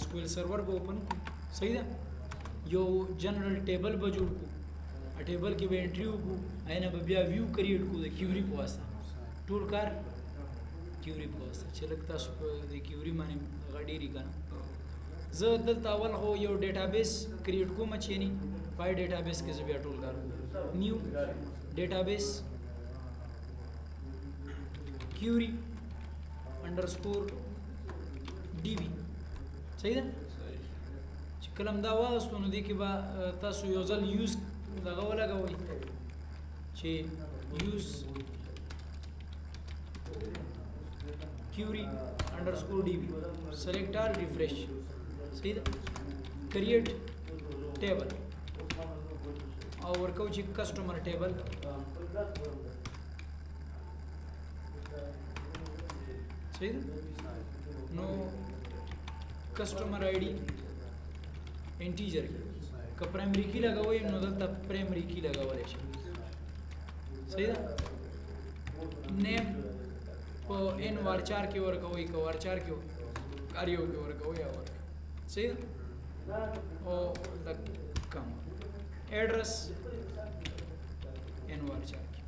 SQL server به open کو صحیح ده یو جنرال ټیبل به جوړ کو ا ټیبل کې به انټری وکړو اینه به بیا ویو کریټ کو د کیوري په واسطه ټول کار کیوري په واسطه چې لکه تاسو د کیوري باندې غډيري کنه زه دلته اول هو یو ډیټابیس کریټ کوم چې ني پای ډیټابیس کې زه بیا ټول کار نیو ډیټابیس query underscore db صحیح ده چې کلم دا واغستو نو دی کې به تاسو یو ځل یوز دغه ولګوئ چې یوز query underscore db select all refresh صحیح ده create table او ورکو چې customer table صحیح ده نو کسٹمر آئی ڈی انٹیجر کی که پرائمری کی لگاوی نو دلتا پرائمری کی لگاولی شي صحیح ده نیم په ان وارچار کې ورکوي که وارچار کې کاریو کې ورکوي او صحیح ده او د کم ایڈریس ان وارچار کې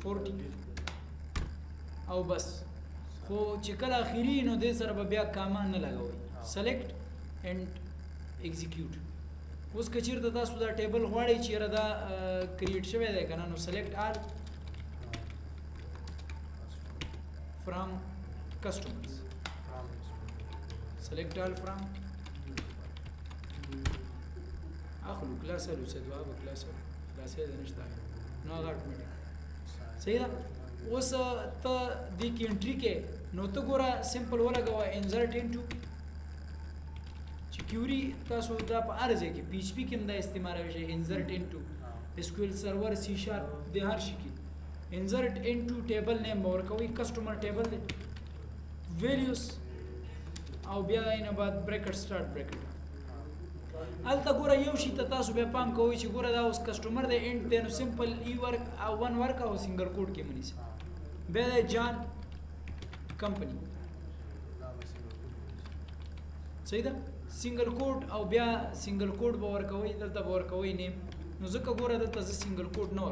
40 او بس خو چې کله اخیری نو دې سره به بیا کامان نه لګوي سلیکټ اینڈ ایگزیکیوټ اوس که چیرته تاسو دا ټیبل غواړئ چې یاره دا کریټ شوی دی که نه نو سلیکټ آل فرام کسټمرز سلیکټ آل فرام اخلو کلاسر اوسه دوه به کلاسر د نشته نو هغه اټومیټیک صحیح ده اوس ته دې کې انټری کې نو ته ګوره سمپل ولګوه انزرټ انټو چې کیوري تاسو دا په هر ځای کې پی ایچ پی کې هم دا استعمالوي شي انزرټ انټو SQL سرور سی شارپ د هر شي کې انزرټ انټو ټیبل نیم ورکوي کسټمر ټیبل دی ویلیوز او بیا نه بعد بریکټ سٹارټ بریکټ الته ګوره یو شي ته تاسو به پام کوئ چې ګوره دا اوس کسټمر دی انټ دی نو سمپل ای ورک او ون ورک او سنگل کوډ کې منیسي بیا د جان کمپنی صحیح ده سنگل کوډ او بیا سنگل کوډ به ورکوي دلته به ورکوي نیم نو ځکه ګوره دلته زه سنگل کوډ نه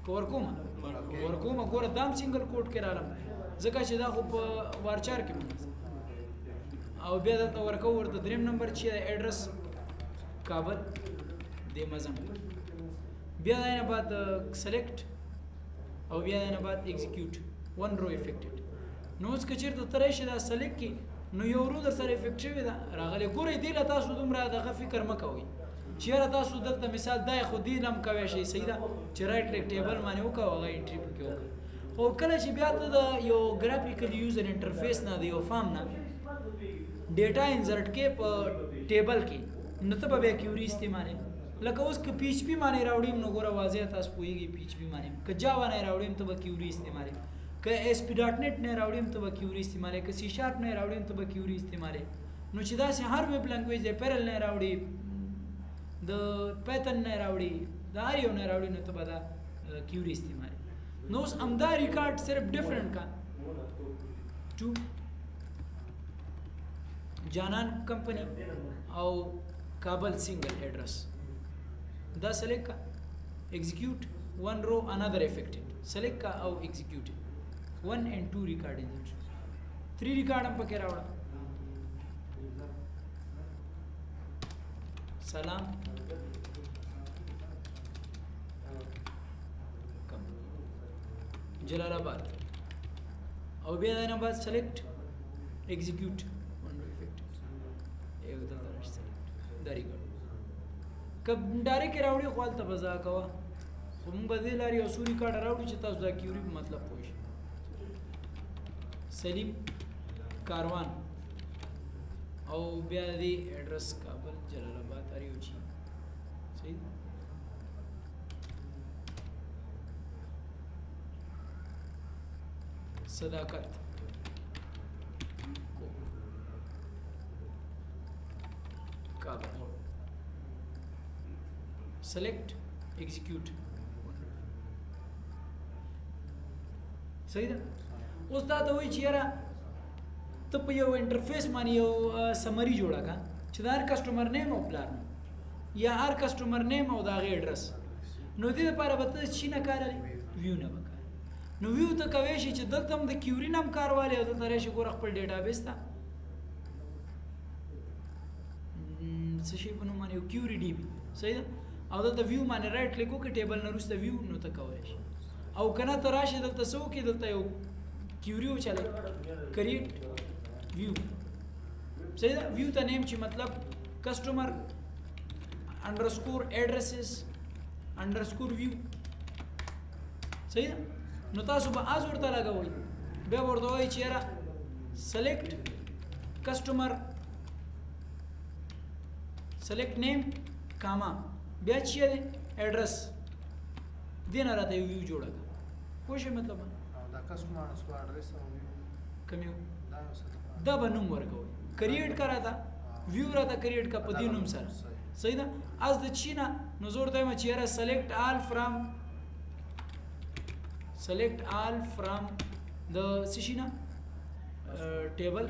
ورکوم ګوره دام سنگل کوډ کې رالم ځکه چې دا خو په وارچار کې منیسي او بیا دلته ورکو ورته دریم نمبر چې ایډرس کابل د مزم بیا نه بعد سلیکټ او بیا نه بعد ایگزیکیوټ ون رو افیکټډ نو اس کچیر ته ترې شي دا سلیکټ کی نو یو رو در سره افیکټ شوی دا راغلی ګورې دی له تاسو دومره دغه فکر مکوئ چیرې تاسو دلته مثال دای خو دی لم کوي شي صحیح ده چې رائټ کلیک ټیبل باندې وکاو هغه انټری پکې وکړه خو کله چې بیا ته د یو ګرافیکل یوزر انټرفیس نه دی یو فارم نه ډیټا انسرټ کې په ټیبل کې نو ته به کیوري استعمالې لکه اوس که پی ایچ پی باندې راوړیم نو ګوره واضح تاسو پوهیږئ پی ایچ پی باندې که جاوا نه راوړیم ته به کیوري استعمالې که ایس پی ډاټ نیټ نه راوړیم ته به کیوري استعمالې که سی شارپ نه راوړیم ته به کیوري استعمالې نو چې داسې هر ویب لنګویج دی پیرل نه راوړي د پیتن نه راوړي د هر یو نه راوړي نو ته به دا کیوري استعمالې نو اوس همدا ریکارډ صرف ډفرنٹ کا ټو جانان کمپنی او کابل سنگل ایڈریس دا سلیکٹ کا ایگزیکیوٹ ون رو انادر افیکٹڈ سلیکٹ کا او ایگزیکیوٹ 1 and 2 ریکارڈ انجن 3 ریکارڈ ہم پکے راوڑا سلام جلال آباد او بیا دانا بعد سلیکٹ ایگزیکیوٹ داری ګړ کب ډایرک راوړي خپل ته بزا کوا خو موږ به دې لاري او سوري کارت راوړو چې تاسو دا کیوري مطلب پوه شئ سلیم کاروان او بیا دې ایڈریس کابل جلال آباد اړیو چی صحیح صداقت کابل select execute صحیح ده اوس دا ته وایي چې یاره ته په یو انټرفیس باندې یو سمری جوړه کا چې دا هر کسٹمر نیم او پلان یا هر کسٹمر نیم او دا غي ایڈرس نو دې لپاره به ته شي نه کارلی ویو نه وکړه نو ویو ته کوي چې دلته هم د کیوري نام کارواله او دلته راشي ګور خپل ډیټابیس ته څه شي په نوم باندې یو کیوري ډي بي صحیح ده او دلته ویو باندې رائټ کلیک وکړه ټیبل نه وروسته ویو نو ته کولی شي او کنه ته راشي دلته څه وکړي دلته یو کیوري وچلې کریټ ویو صحیح ده ویو ته نیم چې مطلب کسٹمر انډرسکور ایډریسز انډرسکور ویو صحیح ده نو تاسو به از ورته لګوئ بیا ورته وایي چې یاره سلیکټ کسٹمر سلیکټ نیم کاما بیا چې دی ایډرس دې نه راته ویو جوړه پوه شئ مطلب دا کسٹمر انډرسکور ایډرس او ویو کوم یو دا به نوم ورکوئ کریټ کا راته ویو راته کریټ کا په دې نوم سره صحیح ده از د چینا نو زور دایم چې یاره سلیکټ آل فرام د سشینا ټیبل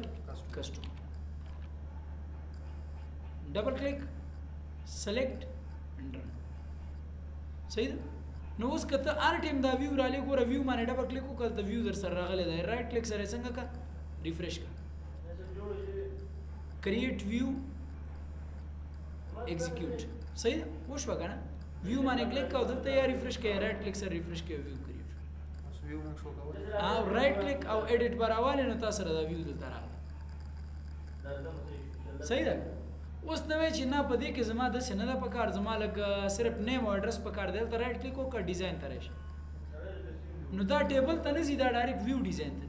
کسٹمر ډبل کلیک سلیکټ اینڈ رن صحیح ده نو اوس کته هر ټیم دا ویو را لګوره ویو باندې ډبل کلیک وکړه ته ویو در سره راغلی دی رائټ کلیک سره څنګه کا ریفریش کا کریټ ویو ایگزیکیوټ صحیح ده وشو کنه ویو باندې کلیک کاو دلته یا ریفریش کړئ رائټ کلیک سره ریفریش کړئ ویو کریټ ویو موږ شو کوو او رائټ کلیک او ایډیټ براواله نو تاسو را دا ویو دلته راغلی صحیح ده اوس نو چې نه پدې کې زما د سینه د پکار زما لګ صرف نیم او ایډرس پکار دی ته رائټ کلیک وکړه ډیزاین ته راشي نو دا ټیبل ته نه سیدا ډایرکټ ویو ډیزاین ته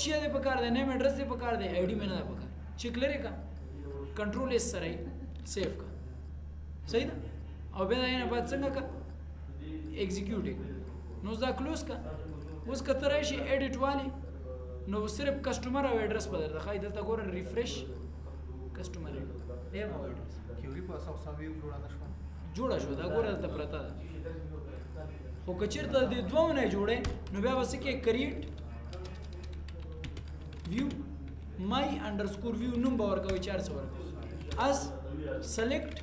چې دې پکار دی نیم ایډرس دې پکار دی آی ډی مې نه پکار چې کلری کا کنټرول اس سره سیو کا صحیح ده او بیا نه بعد څنګه کا ایگزیکیوټ نو دا کلوز کا اوس کته راشي ایډیټ والی نو صرف کسٹمر او ایډرس بدل راخای دلته ګور ریفریش کسٹمر نیم او ایډرس کیوري په اساس ویو جوړه نشو جوړه شو دا ګور دلته پرتا ده خو کچیرته د دوه نه جوړه نو بیا وسه کې کریټ view my underscore view نوم باور کوي 400 ورکوي as select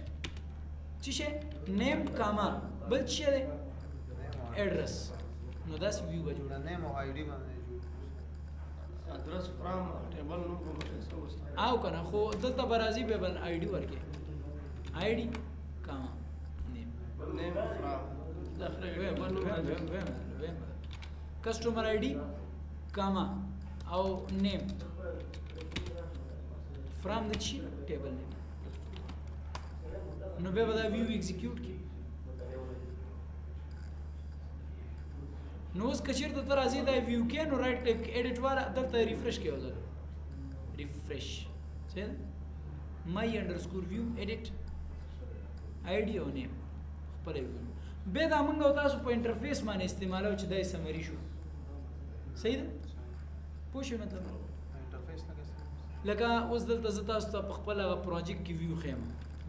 چې شه name کاما بل څه دی ایڈرس نو داس view به جوړه نیم او آی ډی باندې جوړ address from table نوم کوم څه وسته او کنه خو دلته برازي به بل آی ډی ورکي آی ډی کاما name from داخله ویم کسٹمر آی ډی کاما او نیم فرام د چی ټیبل نیم نو به دا ویو ایگزیکیوټ کی نو اس کچیر ته تر ازي دا ویو کې نو رائټ کلیک ایډیټ والا دلته ریفریش کیو ځل ریفریش څه مای انډرسکور ویو ایډیټ آی ډی او نیم خپل ویو به دا موږ تاسو په انټرفیس باندې استعمالو چې دای سمری شو صحیح ده پوه شئ مطلب انټرفیس لکه اوس دلته زه تاسو ته په خپل هغه پروجیکټ کې ویو خیم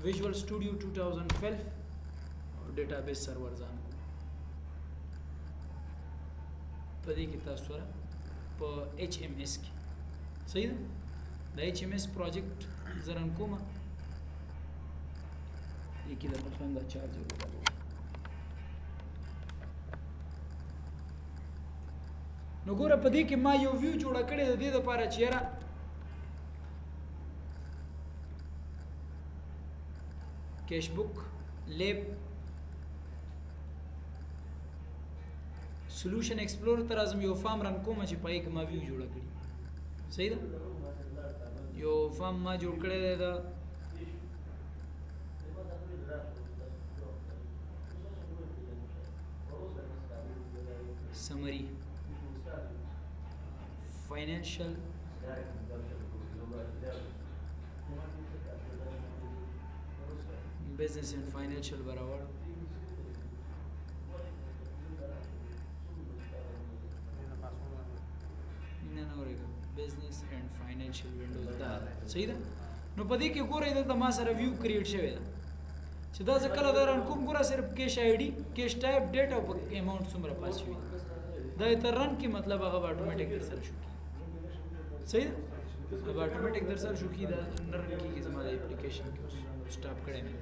ویژوال سټوډیو 2012 او ډیټابیس سرور ځان په دې کې تاسو سره په ایچ ام اس کې صحیح ده د ایچ ام اس پروجیکټ زرن کومه یکی د مخم دا چارج وکړو نو ګوره په دې کې ما یو ویو جوړ کړی د دې لپاره چې یاره کیش بک لیب سولوشن ایکسپلور تر ازم یو فارم رن کوم چې پای کې ما ویو جوړ کړی صحیح ده یو فارم ما جوړ کړی دا summary financial business and financial बराबर نه ورګه business and financial windows دا صحیح ده نو پدې کې ګورئ دا ما سره ویو کریټ شوی ده چې دا ځکه درن کوم ګوره صرف کیش آی ډی کیش ټایپ ډیټ او اماونټ څومره پاس شوی دا تر رن کې مطلب هغه اتوماتیک سره شو صحیح ده अब اتوماتیک در سره شو کی دا نر کیږي زما د اپلیکیشن کې اوس سټاپ کړی مې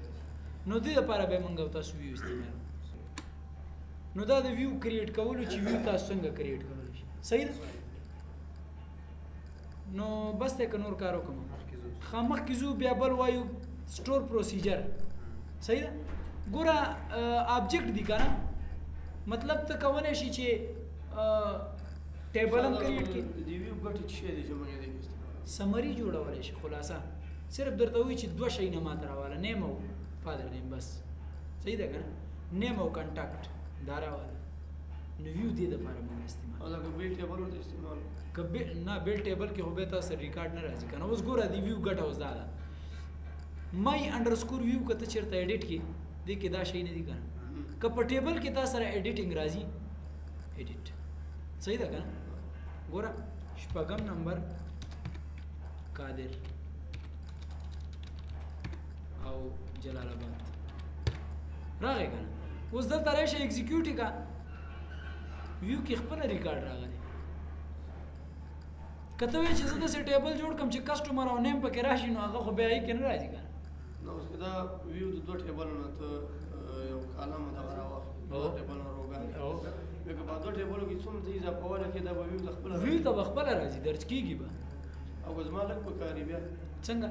نو دې لپاره به موږ تاسو ویو استعمال نو دا د ویو کریټ کولو چې ویو تاسو څنګه کریټ کولای شي صحیح ده نو بس ته نور کار وکم خامخ کیزو بیا بل وایو سٹور پروسیجر صحیح ده ګوره آبجیکټ دی کنه مطلب ته کولای شي چې ټیبل هم کریټ کی دی ویو ګټ شي دی چې موږ یې سمری جوړولای شي خلاصه صرف درته وی چې دوه شي نه ماته راواله نیم او فادر نیم بس صحیح ده کنه نیم او کانټاکټ دا راواله نو ویو دی د لپاره موږ استعمال او دا بیل ټیبل ورته استعمال کبه نه بیل ټیبل کې هو به تاسو ریکارډ نه راځي کنه اوس ګوره دی ویو ګټ اوس دا مای انډرسکور ویو کته چیرته ایډیټ کی دې کې دا شی نه دی کنه که په ټیبل کې تاسو سره ایډیټینګ راځي ایډیټ صحیح ده کنه ګوره شپږم نمبر قادر او جلال آباد راغی کنه اوس دلته راشه ایگزیکیوټ کا ویو کې خپل ریکارډ راغلی کته وی چې زه د ټیبل جوړ کوم چې کسٹمر او نیم پکې راشي نو هغه خو بیا یې کنه راځي کنه نو اوس دا ویو د دوه ټیبلونو ته یو کالم دا راوخ دوه ټیبلونو روغان او که په دوه ټیبلو کې څومره دې اضافه ولا کې دا ویو د خپل ویو ته خپل راځي درج کیږي به او زما لک په کاری بیا څنګه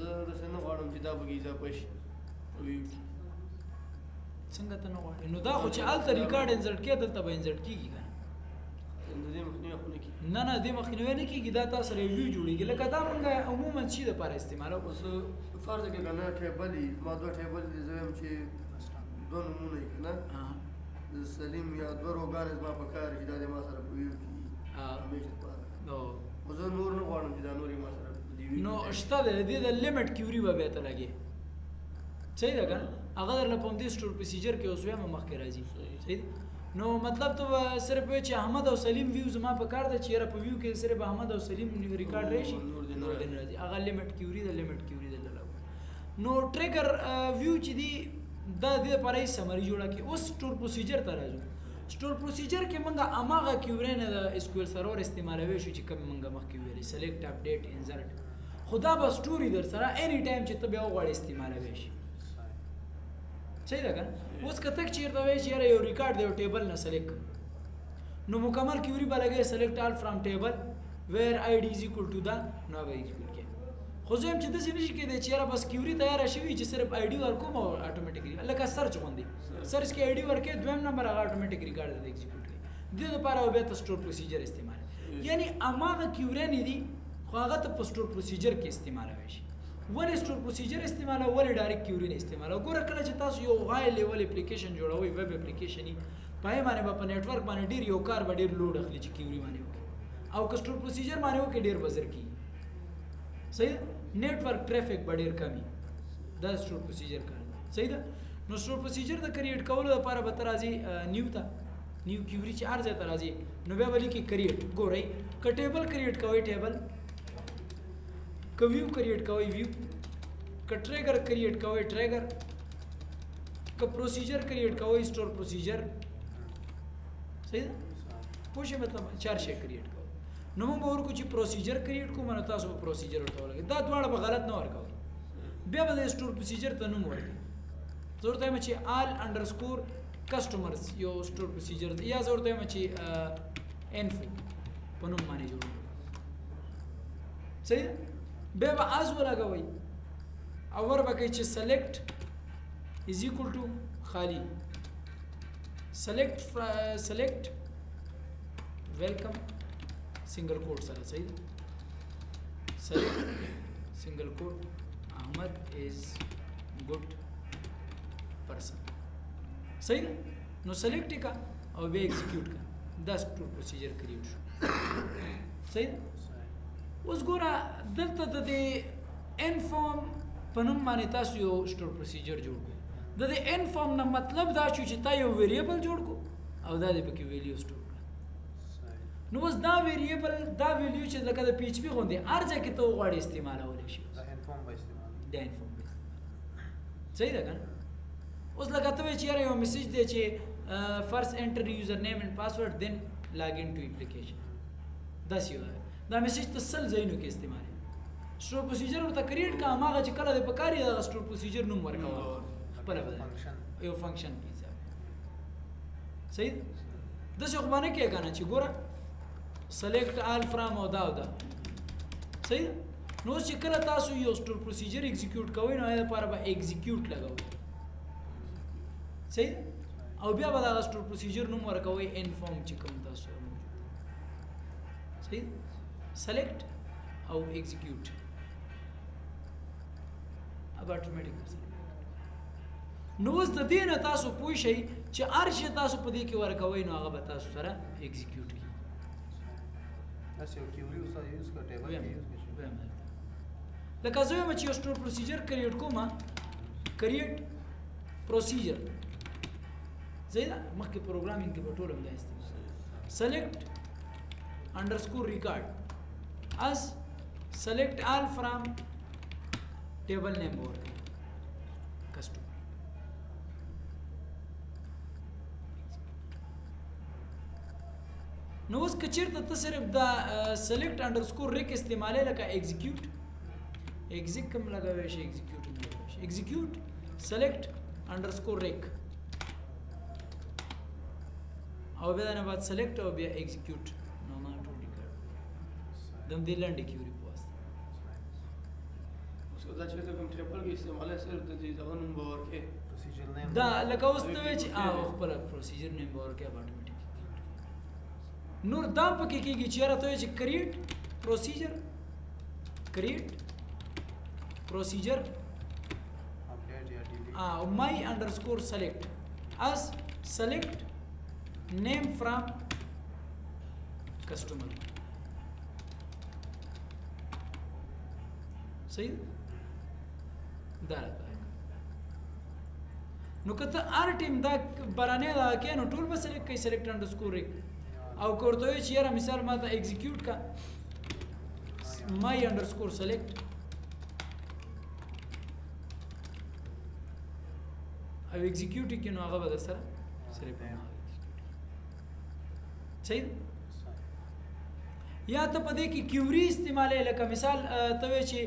زه د سن غواړم چې دا بګی اضافه شي ویو څنګه ته نه غواړې نو دا خو چې الته ریکارډ انزرټ کې دلته به انزرټ کیږي کنه دې مخنیوي خو نه کی نه نه دې مخنیوي نه کیږي دا تاسو ریویو جوړیږي لکه دا موږ عموما شي د لپاره استعمالو اوس فرض کې کنه ټیبل ما دوه ټیبل دې زم چې دوه نمونه یې کنه د سلیم یا دوه روغان زما په کار چې دا دې ما سره ویو کی همیشه پاره نو زه نور نه غواړم چې دا نورې ما سره نو شته د دې د لیمټ کیوري به ته لګي صحیح ده کنه هغه در لپاره دې سٹور پروسیجر کې اوس هم مخ کې راځي صحیح نو مطلب ته صرف چې احمد او سلیم ویو زما په کار ده چې را په ویو کې صرف احمد او سلیم ریکارډ راشي نور دې راځي هغه لیمټ کیوري د لیمټ کیوري د لګو نو ټریګر ویو چې دی دا د لپاره سمری جوړه کې اوس سٹور پروسیجر ته راځو سٹور پروسیجر کې موږ اماغه کیوري نه د SQL سرور استعمالوي شو چې کوم موږ مخ کې ویلي سلیکټ اپډیټ انزرټ خدا به سٹوري در سره اني ټایم چې ته بیا وغواړې استعمالوي شي صحیح ده کنه اوس کته چیرته وای چې یو ریکارډ دی ټیبل نه سلیکټ نو مکمل کیوري به لګي سلیکټ آل فرام ټیبل ویر id is equal to the نو به ایکسپورټ کې خو زم چې د سینې شي کې د چیرې بس کیوري تیار شوی چې صرف id ورکوم او اتوماتیکلی لکه سرچ غوندي سرچ کې id ورکې دویم نمبر هغه اتوماتیک ریکارډ دی ایکسپورټ کې د لپاره او به سٹور پروسیجر استعمال یعنی اماغه کیوري نه دي خو هغه ته په سٹور پروسیجر کې استعمالوي شي ولې سٹور پروسیجر استعمال او ولې ډایرکټ کیوري نه استعمال وګوره کله چې تاسو یو غای لیول اپلیکیشن جوړوي ویب اپلیکیشن پای باندې په نتورک باندې ډیر یو کار به ډیر لوډ اخلي چې کیوري باندې وکړي او که سٹور پروسیجر باندې وکړي ډیر بزر کی صحیح نتورک ټریفیک به ډیر کمی دا سٹور پروسیجر کار صحیح ده نو سٹور پروسیجر د کریټ کولو لپاره به ترازی نیو کیوري چې ارزه ترازی نو بیا ولې کې کریټ ګورئ ک ټیبل کریټ کوي ټیبل ک ویو کریټ کوي ویو ک ټریګر کریټ کوي ټریګر ک پروسیجر کریټ کوي سٹور پروسیجر صحیح ده پوښې مطلب چار شی کریټ کوي نو موږ ورکو چې پروسیجر کریټ کوم نو تاسو پروسیجر ورته ولګي دا دواړه به غلط نه ورکوي بیا به د سٹور پروسیجر ته نوم ورکړي ضرورت هم چې آل انډرسکور کسٹمرز یو سٹور پروسیجر یا ضرورت هم چې انفو په نوم باندې جوړ صحیح بیا به از ولګوي او ور به کې چې سلیکټ از ایکوال ټو خالی سلیکټ ویلکم سنگل کوټ سره صحیح سلیکټ سنگل کوټ احمد از ګډ پرسن صحیح نو سلیکټ کا او به ایگزیکیوټ کا دا سٹور پروسیجر کریټ شو صحیح اوس ګوره دلته د ان فارم په نوم باندې تاسو یو سٹور پروسیجر جوړ کړئ د ان فارم نه مطلب دا شو چې تا یو ویریبل جوړ کو او دا د پکې ویلیو سٹور نو اوس دا ویریبل دا ویلیو چې لکه د پی ایچ پی غوندي ارزه کې ته غواړې استعمالول شي دا ان فارم به استعمال دا ان فارم صحیح ده کنه اوس لکه ته چې یو میسج دی چې فرست انټر یوزر نیم اینڈ پاسورډ دین لاګ ان ټو اپلیکیشن دا سی دا میسج ته سل ځایونو کې استعمال سټور پروسیجر ورته کریټ کا هغه چې کله د پکاري دا سټور پروسیجر نوم ورکوه خپل یو فنکشن کې صحیح د څه خو باندې کې کنه چې ګوره سلیکټ آل فرام او دا صحیح نو چې کله تاسو یو سټور پروسیجر ایگزیکیوټ کوئ نو هغه لپاره به ایگزیکیوټ لګوئ صحیح او بیا به دا سټور پروسیجر نوم ورکوئ انفورم چې کوم تاسو صحیح سلیکټ او ایگزیکیوټ اب اتوماتیک نو اوس د دې نه تاسو پوه شئ چې هر شی تاسو په دې کې ورکوئ نو هغه به تاسو سره ایگزیکیوټ کړي تاسو یو کیوري اوسه یوز کړئ ټیبل کې یوز کړئ لکه زه یم چې یو سټور پروسیجر کریټ کوم کریټ پروسیجر زیاده مخکې پروګرامینګ کې په ټول هم دا استعمال سلیکټ انډرسکور ریکارډ as select all from table name or customer نو اوس کچیرته ته صرف دا select underscore rec استعماله لکه execute exec کوم لګوي شي execute لګوي شي execute select underscore rec او بیا نه بعد select او بیا execute نو ما ټول ریکارډ دم دې لاندې کیوري پوست اوس دا چې کوم ټریپل کې استعماله صرف د دې ځوانو باور کې پروسیجر نیم دا لکه اوس ته چې خپل پروسیجر نیم باور کې اتوماتیک نور دا پکې کېږي چې راته چې کریټ پروسیجر اپډیټ یا ډیلیټ my underscore select as select name from customer صحیح دا راته نو کته هر ټیم دا برانه دا کې نو ټول به سلیکټ کوي select underscore rec او کوړته چې یاره مثال ما ته ایگزیکیوټ کا my underscore select او ایگزیکیوټ کې نو هغه به سره صرف صحیح یا ته په دې کې کیوري استعماله لکه مثال ته چې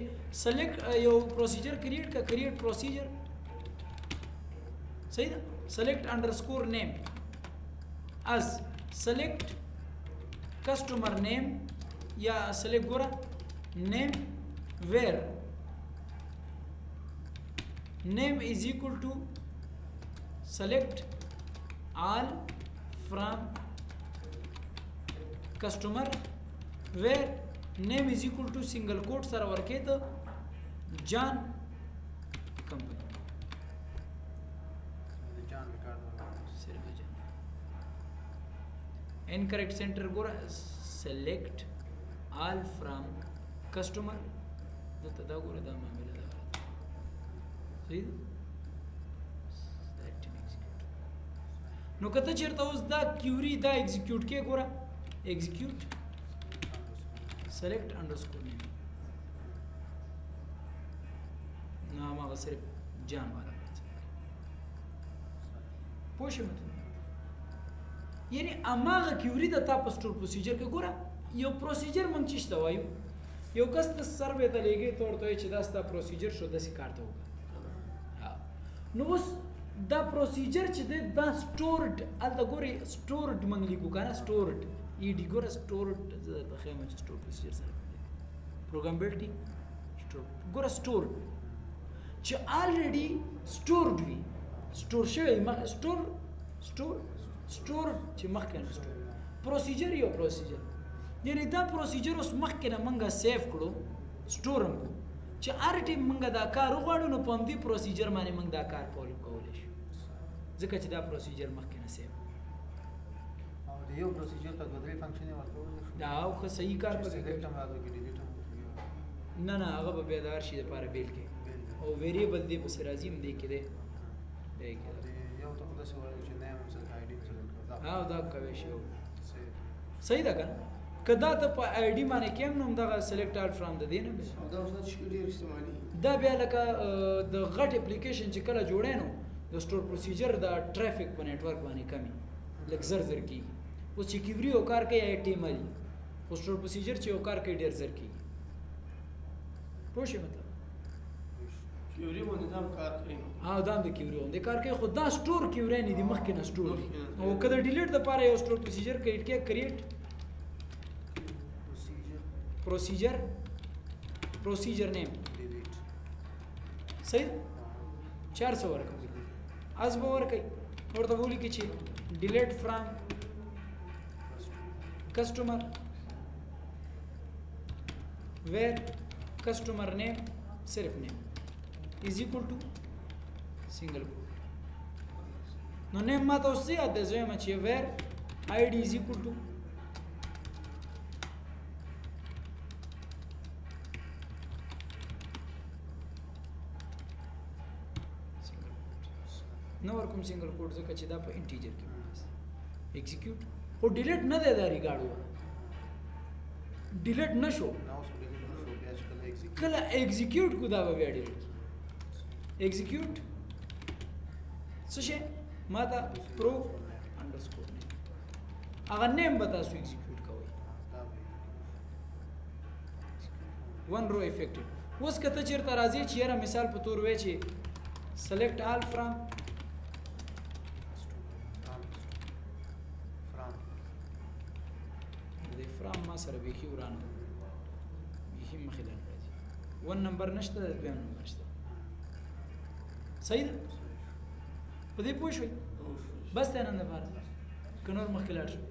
select یو پروسیجر کریټ کا کریټ پروسیجر صحیح ده select underscore name as select customer name یا select ګوره name where name is equal to select all from customer where name is equal to single quote سره ورکې ته جان کمپنی جان ریکارډ صرف جان incorrect center ګوره select all from customer دته دا ګوره دا معاملې ده صحیح نو کته چیرته اوس دا کیوري دا ایگزیکیوټ کې ګوره ایگزیکیوټ select underscore name نو هغه صرف جان والا پوښښ مته یعنی اماغه کیوري د تاسو سټور پروسیجر کې ګوره یو پروسیجر مونږ چشته وایو یو کس ته سروې ته لګي تورته چې دا ستا پروسیجر شو د سې کارته وکړه نو اوس دا پروسیجر چې دا سټورډ الته ګوري سټورډ مونږ لیکو کنه سټورډ ای ډی ګوره سټورډ د خیمه چې سټور پروسیجر سره پروګرامبلټي سټور ګوره سټورډ چې الریډي سټورډ وي سټور شوی سټور چې مخکې نه سټور پروسیجر یو پروسیجر یعنی دا پروسیجر اوس مخکې نه مونږه سیف کړو سټور هم کو چې هر ټیم مونږه دا کار وغواړو نو په دې پروسیجر باندې مونږ دا کار کولی شو ځکه چې دا پروسیجر مخکې نه سیف او د یو پروسیجر ته دوه فنکشن ورکول دا او خو صحیح کار پکې سلیکټ هم راځي ډیلیټ هم نه هغه به بیدار شي لپاره بیل کې او ویریبل دی په سرازي هم دی کې دی یو ته په څه وایي چې نیم سره آی ډی سلیکټ کړه دا کوي شی صحیح ده کنه کدا ته په آی ډی باندې کوم نوم دغه سلیکټ آل فرام د دینه دا اوس چې ډیر استعمالي دا بیا لکه د غټ اپلیکیشن چې کله جوړې نو د سټور پروسیجر د ټرافیک په نتورک باندې کمی لکه زر کی اوس چې کیوري او کار کوي ای ټی ایم ال خو سټور پروسیجر چې یو کار کوي ډیر زر کیږي پوه شئ مطلب کیوري باندې دا کار کوي دا د کیوري باندې کار کوي خو دا سټور کیوري نه دي مخکې نه سټور دي او کله ډیلیټ د پاره یو سټور پروسیجر کریټ پروسیجر نیم صحیح 400 ورکوي از به ورکوي ورته وولي کې چې ډیلیټ فرام کسٹمر where customer name صرف name is equal to single quote نو name ما تاسو یاد ده زویم چې where id is equal to نو ورکوم سنگل کوډ ځکه چې دا په انټیجر کې ایگزیکیوټ او ډیلیټ نه دی دا ریګارډ ډیلیټ نشو کله ایگزیکیوټ کو دا به بیا ډیلیټ ایگزیکیوټ څه شي ما دا پرو انډرسکور نه هغه نیم به تاسو ایگزیکیوټ کوئ ون رو افیکټیو اوس کته چیرته راځي چې یاره مثال په تور وای چې select all from فرام ما سره بیخي ورانه بیخي مخې لاندې راځي 1 نمبر نشته دویم نمبر شته صحیح ده په دې پوه شوي بس ته نن لپاره که نور مخکې لاړ شو